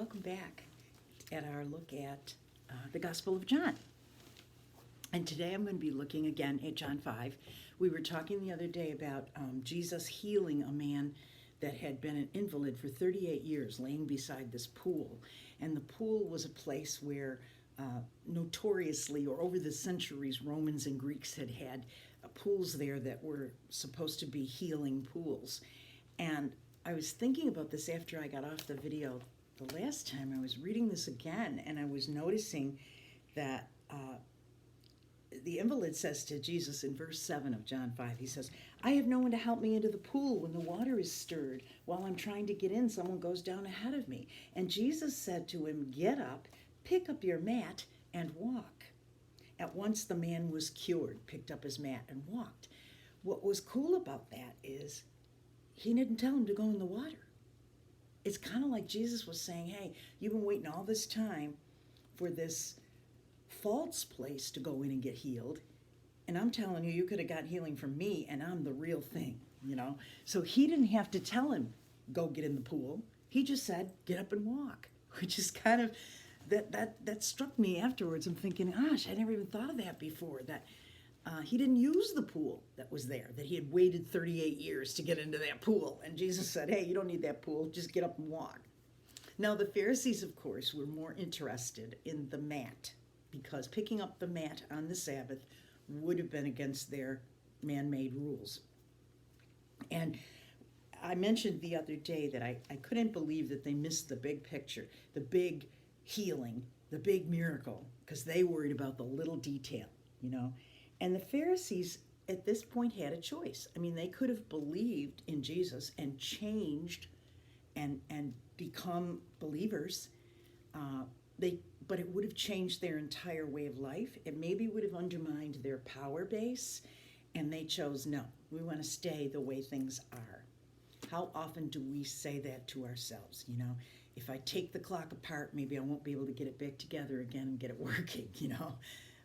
welcome back at our look at the Gospel of John. And today I'm going to be looking again at John 5. We were talking the other day about Jesus healing a man that had been an invalid for 38 years, laying beside this pool. And the pool was a place where notoriously, or over the centuries, Romans and Greeks had pools there that were supposed to be healing pools. And I was thinking about this after I got off the video the last time. I was reading this again, and I was noticing that the invalid says to Jesus in verse 7 of John 5, he says, "I have no one to help me into the pool when the water is stirred. While I'm trying to get in, someone goes down ahead of me." And Jesus said to him, "Get up, pick up your mat, and walk." At once the man was cured, picked up his mat, and walked. What was cool about that is he didn't tell him to go in the water. It's kind of like Jesus was saying, hey, you've been waiting all this time for this false place to go in and get healed. And I'm telling you, you could have got healing from me, and I'm the real thing, you know? So he didn't have to tell him, go get in the pool. He just said, get up and walk, which is kind of, that struck me afterwards. I'm thinking, gosh, I never even thought of that before, that he didn't use the pool that was there, that he had waited 38 years to get into that pool. And Jesus said, hey, you don't need that pool, just get up and walk. Now, the Pharisees, of course, were more interested in the mat, because picking up the mat on the Sabbath would have been against their man-made rules. And I mentioned the other day that I couldn't believe that they missed the big picture, the big healing, the big miracle, because they worried about the little detail, you know. And the Pharisees at this point had a choice. I mean, they could have believed in Jesus and changed and become believers. But it would have changed their entire way of life. It maybe would have undermined their power base. And they chose, no, we want to stay the way things are. How often do we say that to ourselves? You know, if I take the clock apart, maybe I won't be able to get it back together again and get it working, you know.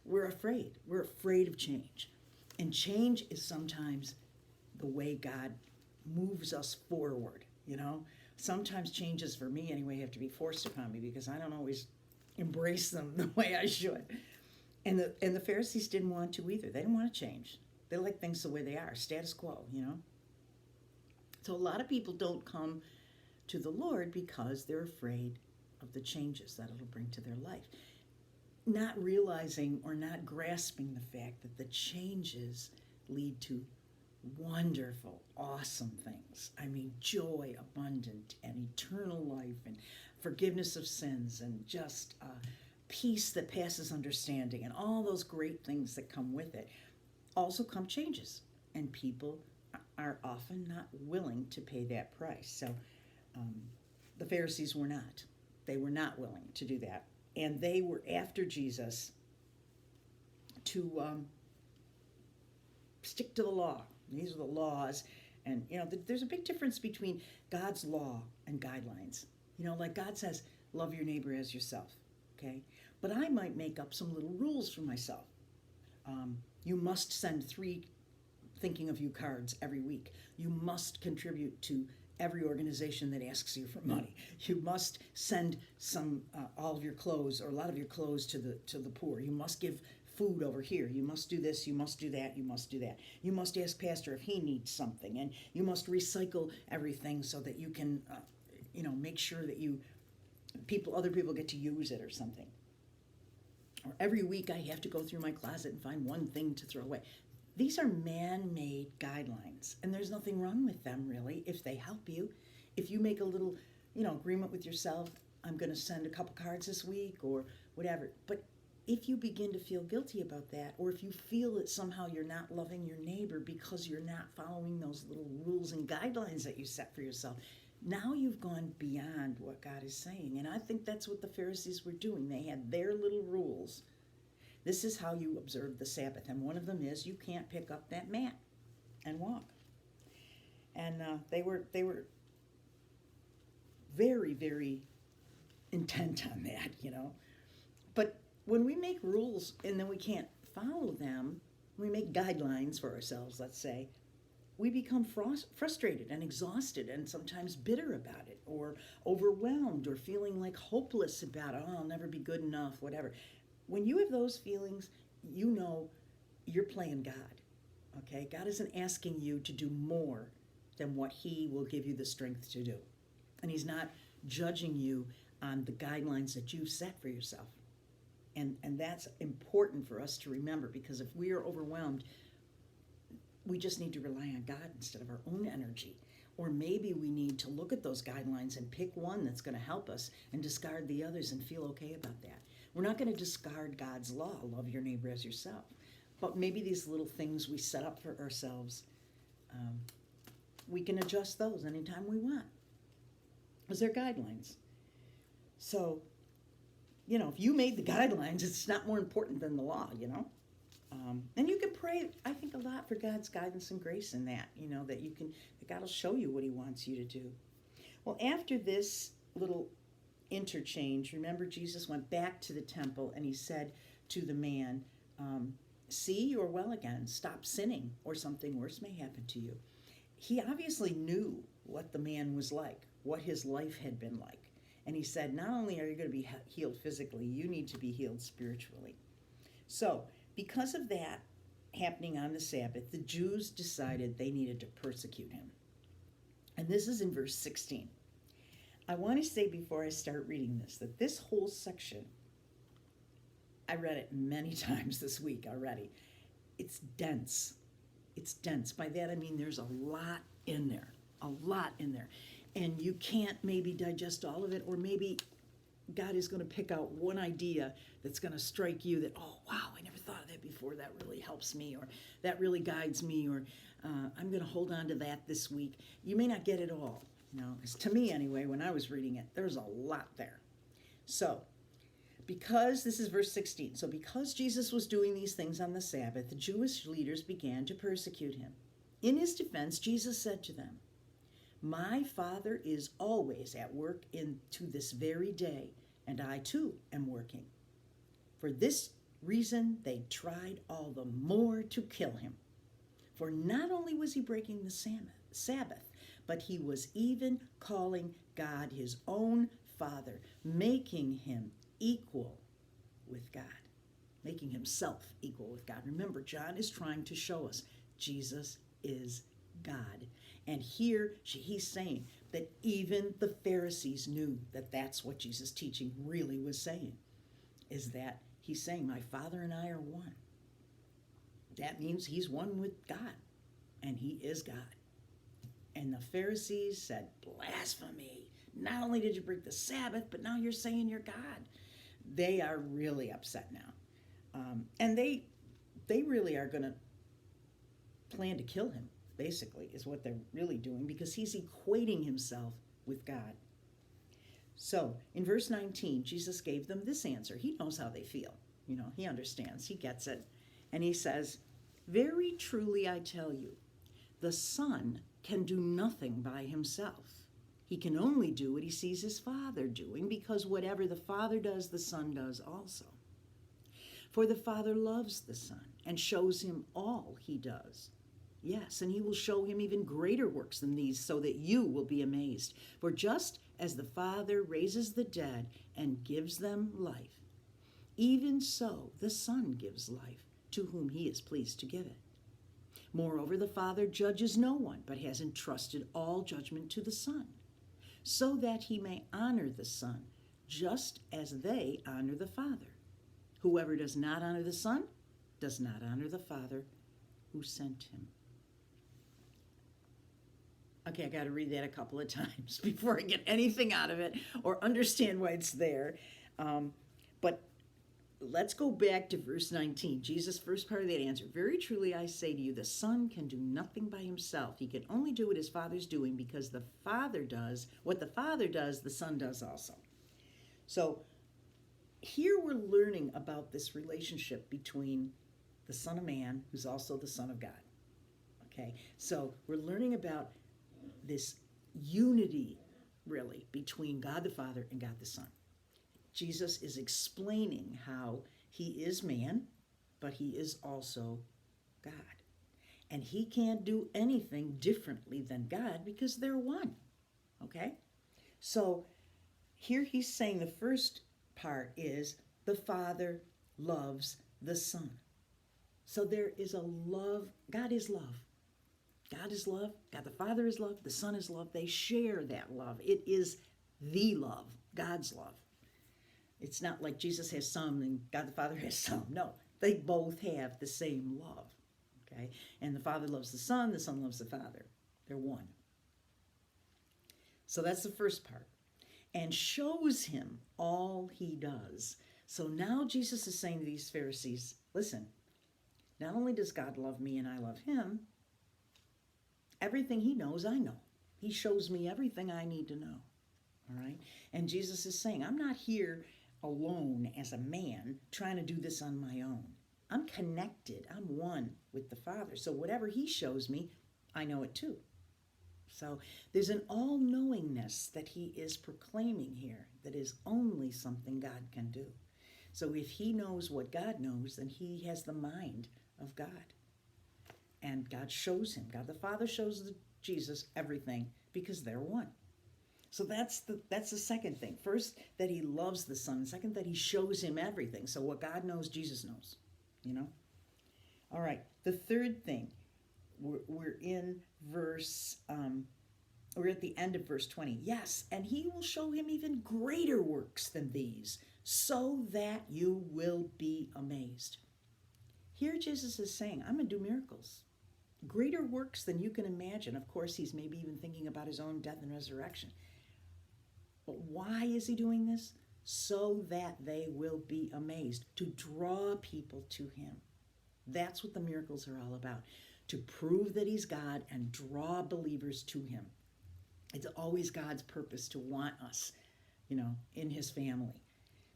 We're afraid. We're afraid of change. And change is sometimes the way God moves us forward, you know. Sometimes changes, for me anyway, have to be forced upon me because I don't always embrace them the way I should. And the Pharisees didn't want to either. They didn't want to change. They like things the way they are, status quo, you know. So a lot of people don't come to the Lord because they're afraid of the changes that it'll bring to their life, not realizing or not grasping the fact that the changes lead to wonderful, awesome things. I mean, joy, abundant, and eternal life, and forgiveness of sins, and just peace that passes understanding, and all those great things that come with it. Also come changes, and people are often not willing to pay that price. So the Pharisees were not. They were not willing to do that. And they were after Jesus to stick to the law. These are the laws. And, you know, there's a big difference between God's law and guidelines. You know, like God says, love your neighbor as yourself, okay? But I might make up some little rules for myself. You must send 3 thinking of you cards every week. You must contribute to every organization that asks you for money. You must send some all of your clothes or a lot of your clothes to the poor. You must give food over here. You must do this, you must do that, you must do that. You must ask pastor if he needs something, and you must recycle everything so that you can make sure that other people get to use it or something. Or every week I have to go through my closet and find one thing to throw away. These are man-made guidelines, and there's nothing wrong with them, really, if they help you. If you make a little, agreement with yourself, I'm going to send a couple cards this week or whatever. But if you begin to feel guilty about that, or if you feel that somehow you're not loving your neighbor because you're not following those little rules and guidelines that you set for yourself, now you've gone beyond what God is saying. And I think that's what the Pharisees were doing. They had their little rules. This is how you observe the Sabbath. And one of them is you can't pick up that mat and walk. And they were very, very intent on that, But when we make rules and then we can't follow them, we make guidelines for ourselves, let's say, we become frustrated and exhausted and sometimes bitter about it, or overwhelmed, or feeling like hopeless about, oh, I'll never be good enough, whatever. When you have those feelings, you know you're playing God. Okay? God isn't asking you to do more than what He will give you the strength to do. And He's not judging you on the guidelines that you've set for yourself. And that's important for us to remember, because if we are overwhelmed, we just need to rely on God instead of our own energy. Or maybe we need to look at those guidelines and pick one that's going to help us and discard the others and feel okay about that. We're not going to discard God's law, love your neighbor as yourself. But maybe these little things we set up for ourselves, we can adjust those anytime we want, because they're guidelines. So, if you made the guidelines, it's not more important than the law, And you can pray, I think, a lot for God's guidance and grace in that, that God will show you what He wants you to do. Well, after this little interchange, remember, Jesus went back to the temple and He said to the man, see, you're well again, stop sinning, or something worse may happen to you. He obviously knew what the man was like, what his life had been like. And He said, not only are you going to be healed physically, you need to be healed spiritually. So, because of that happening on the Sabbath, the Jews decided they needed to persecute Him. And this is in verse 16. I want to say before I start reading this, that this whole section, I read it many times this week already. It's dense. It's dense. By that I mean there's a lot in there. A lot in there. And you can't maybe digest all of it, or maybe God is going to pick out one idea that's going to strike you that, oh, wow, I never thought of that before. That really helps me, or that really guides me, or I'm going to hold on to that this week. You may not get it all, because to me anyway, when I was reading it, there's a lot there. So, because, this is verse 16, so because Jesus was doing these things on the Sabbath, the Jewish leaders began to persecute Him. In His defense, Jesus said to them, my Father is always at work to this very day, and I too am working. For this reason, they tried all the more to kill Him. For not only was He breaking the Sabbath, but He was even calling God His own Father, making Him equal with God, making Himself equal with God. Remember, John is trying to show us Jesus is God. And here He's saying that even the Pharisees knew that that's what Jesus' teaching really was saying, is that He's saying, my Father and I are one. That means He's one with God, and He is God. And the Pharisees said, blasphemy. Not only did you break the Sabbath, but now you're saying you're God. They are really upset now. And they really are going to plan to kill Him, basically, is what they're really doing, because He's equating Himself with God. So, in verse 19, Jesus gave them this answer. He knows how they feel. He understands. He gets it. And He says, very truly I tell you, the Son can do nothing by Himself. He can only do what He sees His Father doing, because whatever the Father does, the Son does also. For the Father loves the Son and shows Him all He does. Yes, and He will show Him even greater works than these, so that you will be amazed. For just as the Father raises the dead and gives them life, even so the Son gives life to whom He is pleased to give it. Moreover, the Father judges no one, but has entrusted all judgment to the Son, so that He may honor the Son, just as they honor the Father. Whoever does not honor the Son does not honor the Father who sent Him. Okay, I got to read that a couple of times before I get anything out of it or understand why it's there. But let's go back to verse 19. Jesus' first part of that answer. Very truly I say to you, the Son can do nothing by Himself. He can only do what His Father's doing, because the Father does what the Father does, the Son does also. So here we're learning about this relationship between the Son of Man, who's also the Son of God. Okay, so we're learning about this unity, really, between God the Father and God the Son. Jesus is explaining how He is man, but He is also God. And he can't do anything differently than God because they're one. Okay? So here he's saying the first part is the Father loves the Son. So there is a love. God is love. God is love. God the Father is love. The Son is love. They share that love. It is the love, God's love. It's not like Jesus has some and God the Father has some. No, they both have the same love. Okay? And the Father loves the Son loves the Father. They're one. So that's the first part. And shows him all he does. So now Jesus is saying to these Pharisees, listen, not only does God love me and I love him, everything he knows, I know. He shows me everything I need to know. All right? And Jesus is saying, I'm not here alone as a man trying to do this on my own. I'm connected. I'm one with the Father. So whatever he shows me, I know it too. So there's an all-knowingness that he is proclaiming here that is only something God can do. So if he knows what God knows, then he has the mind of God. And God shows him. God the Father shows Jesus everything because they're one. So that's the second thing. First, that he loves the Son. Second, that he shows him everything. So what God knows, Jesus knows. You know? All right. The third thing, we're in verse, we're at the end of verse 20. Yes, and he will show him even greater works than these, so that you will be amazed. Here Jesus is saying, I'm going to do miracles. Greater works than you can imagine. Of course, he's maybe even thinking about his own death and resurrection. But why is he doing this? So that they will be amazed, to draw people to him. That's what the miracles are all about, to prove that he's God and draw believers to him. It's always God's purpose to want us, in his family.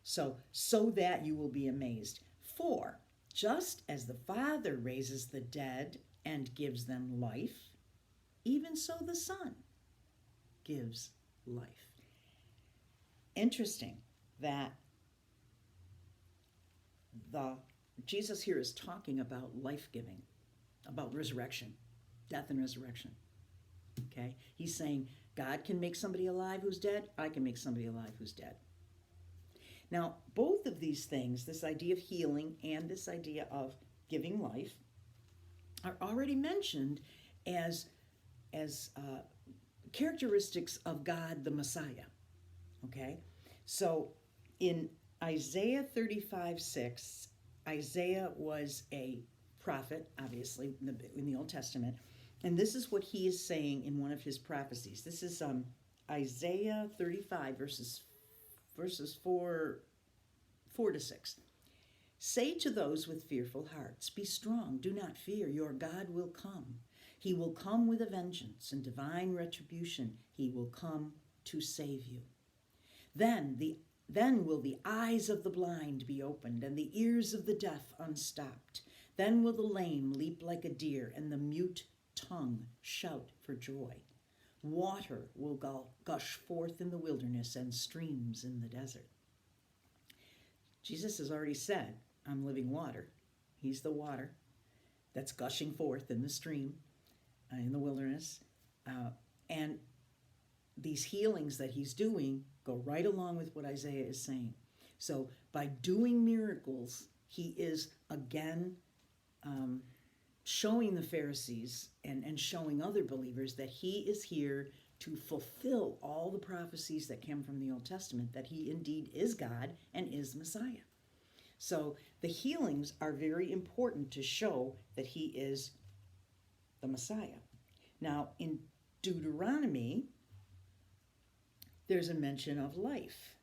So that you will be amazed. For just as the Father raises the dead and gives them life, even so the Son gives life. Interesting that Jesus here is talking about life-giving, about resurrection, death and resurrection. Okay? He's saying, God can make somebody alive who's dead. I can make somebody alive who's dead. Now, both of these things, this idea of healing and this idea of giving life, are already mentioned as characteristics of God the Messiah. Okay? So in Isaiah 35:6, Isaiah was a prophet, obviously, in the Old Testament. And this is what he is saying in one of his prophecies. This is Isaiah 35, verses 4 to 6. Say to those with fearful hearts, be strong, do not fear, your God will come. He will come with a vengeance and divine retribution. He will come to save you. Then will the eyes of the blind be opened and the ears of the deaf unstopped. Then will the lame leap like a deer and the mute tongue shout for joy. Water will gush forth in the wilderness and streams in the desert. Jesus has already said, I'm living water. He's the water that's gushing forth in the stream, in the wilderness. And these healings that he's doing go right along with what Isaiah is saying. So by doing miracles, he is again showing the Pharisees and showing other believers that he is here to fulfill all the prophecies that came from the Old Testament, that he indeed is God and is Messiah. So the healings are very important to show that he is the Messiah. Now, in Deuteronomy, there's a mention of life.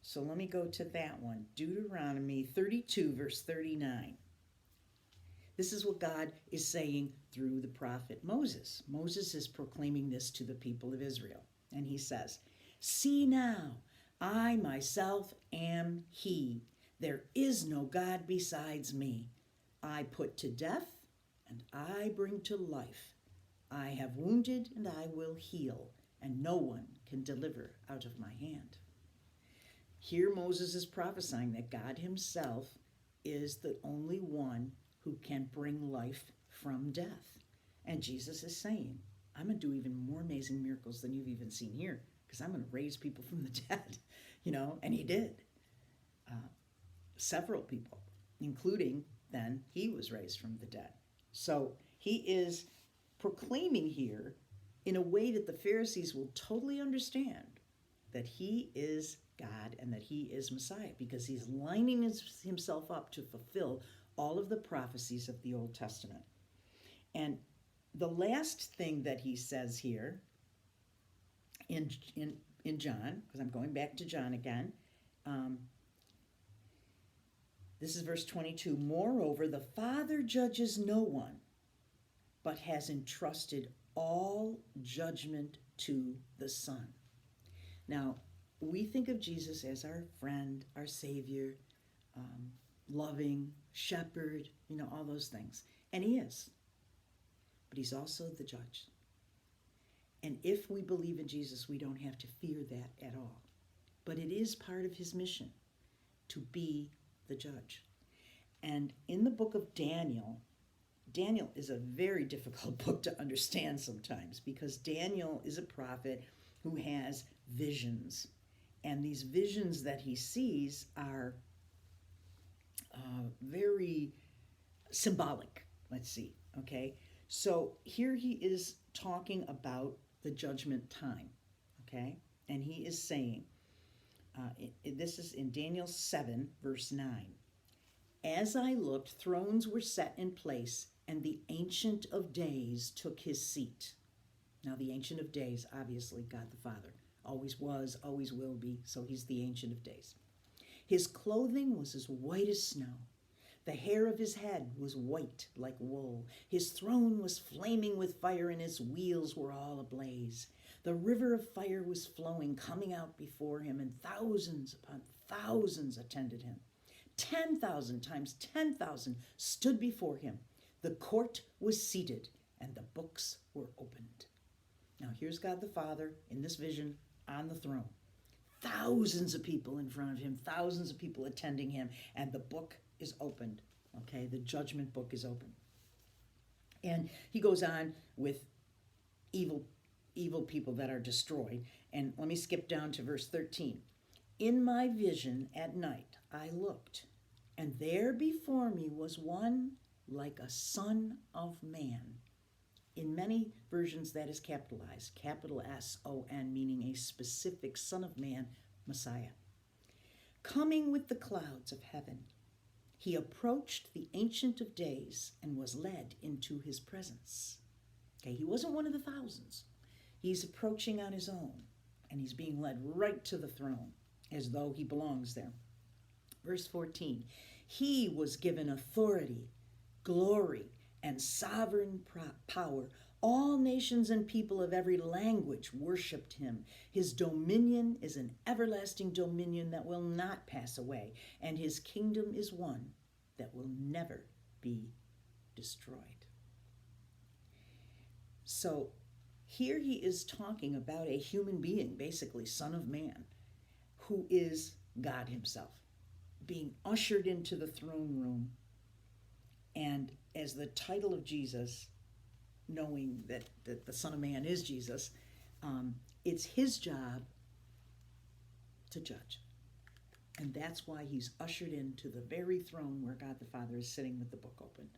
So let me go to that one. Deuteronomy 32, verse 39. This is what God is saying through the prophet Moses. Moses is proclaiming this to the people of Israel. And he says, see now, I myself am he. There is no God besides me. I put to death and I bring to life. I have wounded and I will heal, and no one can deliver out of my hand. Here Moses is prophesying that God himself is the only one who can bring life from death. And Jesus is saying, I'm going to do even more amazing miracles than you've even seen here, because I'm going to raise people from the dead, and he did. Several people, including then he was raised from the dead. So he is proclaiming here in a way that the Pharisees will totally understand that he is God and that he is Messiah, because he's lining himself up to fulfill all of the prophecies of the Old Testament. And the last thing that he says here in John, because I'm going back to John again, this is verse 22. Moreover, the Father judges no one, but has entrusted all judgment to the Son. Now, we think of Jesus as our friend, our Savior, loving, shepherd, all those things. And he is. But he's also the judge. And if we believe in Jesus, we don't have to fear that at all. But it is part of his mission to be the judge. And in the book of Daniel is a very difficult book to understand sometimes, because Daniel is a prophet who has visions. And these visions that he sees are very symbolic, let's see, okay? So here he is talking about the judgment time, okay? And he is saying, this is in Daniel 7, verse 9. As I looked, thrones were set in place, and the Ancient of Days took his seat. Now, the Ancient of Days, obviously, God the Father, always was, always will be, so he's the Ancient of Days. His clothing was as white as snow. The hair of his head was white like wool. His throne was flaming with fire, and his wheels were all ablaze. The river of fire was flowing, coming out before him, and thousands upon thousands attended him. 10,000 times 10,000 stood before him. The court was seated, and the books were opened. Now here's God the Father in this vision on the throne. Thousands of people in front of him, thousands of people attending him, and the book is opened. Okay, the judgment book is open. And he goes on with evil people that are destroyed. And let me skip down to verse 13. In my vision at night I looked, and there before me was one like a son of man. In many versions that is capitalized, capital S-O-N, meaning a specific son of man, Messiah. Coming with the clouds of heaven, he approached the Ancient of Days and was led into his presence. Okay, he wasn't one of the thousands. He's approaching on his own, and he's being led right to the throne as though he belongs there. Verse 14, he was given authority, glory, and sovereign power. All nations and people of every language worshipped him. His dominion is an everlasting dominion that will not pass away, and his kingdom is one that will never be destroyed. So here he is talking about a human being, basically Son of Man, who is God himself, being ushered into the throne room. And as the title of Jesus, knowing that the Son of Man is Jesus, it's his job to judge. And that's why he's ushered into the very throne where God the Father is sitting with the book opened.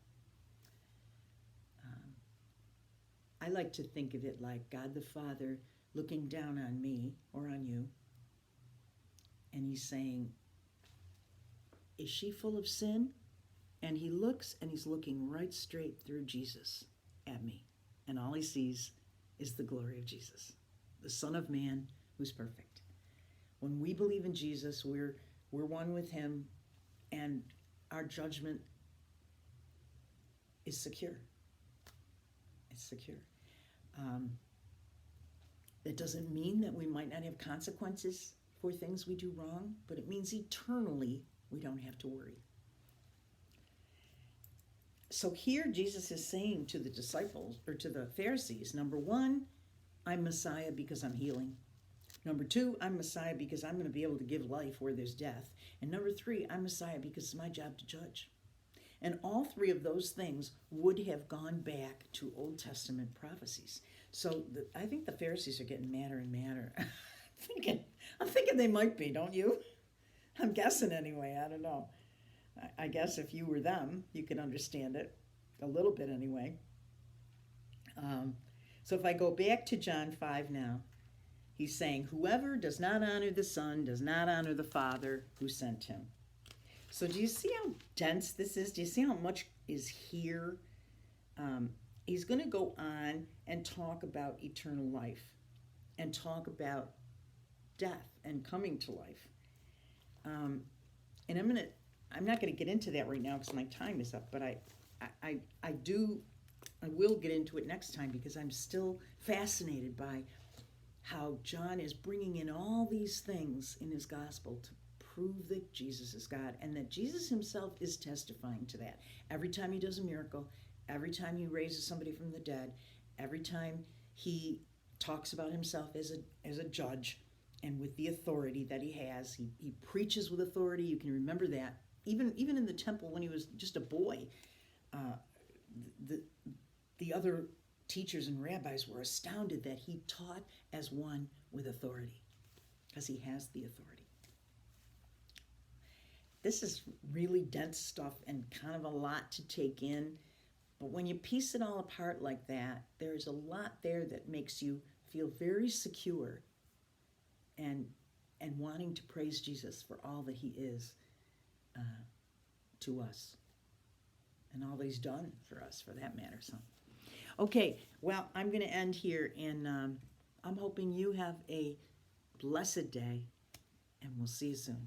I like to think of it like God the Father looking down on me or on you, and he's saying, is she full of sin? And he looks, and he's looking right straight through Jesus at me. And all he sees is the glory of Jesus, the Son of Man who's perfect. When we believe in Jesus, we're one with him, and our judgment is secure. It's secure. It doesn't mean that we might not have consequences for things we do wrong, but it means eternally we don't have to worry. So here Jesus is saying to the disciples, or to the Pharisees, number one, I'm Messiah because I'm healing. Number two, I'm Messiah because I'm going to be able to give life where there's death. And number three, I'm Messiah because it's my job to judge. And all three of those things would have gone back to Old Testament prophecies. So I think the Pharisees are getting madder and madder. I'm thinking they might be, don't you? I'm guessing anyway. I don't know. I guess if you were them, you could understand it a little bit anyway. So if I go back to John 5 now, he's saying, whoever does not honor the Son does not honor the Father who sent him. So do you see how dense this is? Do you see how much is here? He's going to go on and talk about eternal life and talk about death and coming to life. And I'm not going to get into that right now because my time is up, but I will get into it next time because I'm still fascinated by how John is bringing in all these things in his gospel to prove that Jesus is God and that Jesus himself is testifying to that. Every time he does a miracle, every time he raises somebody from the dead, every time he talks about himself as a judge and with the authority that he has, he preaches with authority. You can remember that. Even in the temple when he was just a boy, the other teachers and rabbis were astounded that he taught as one with authority because he has the authority. This is really dense stuff and kind of a lot to take in, but when you piece it all apart like that, there's a lot there that makes you feel very secure and wanting to praise Jesus for all that he is to us and all that he's done for us, for that matter. So, okay, well, I'm going to end here, and I'm hoping you have a blessed day, and we'll see you soon.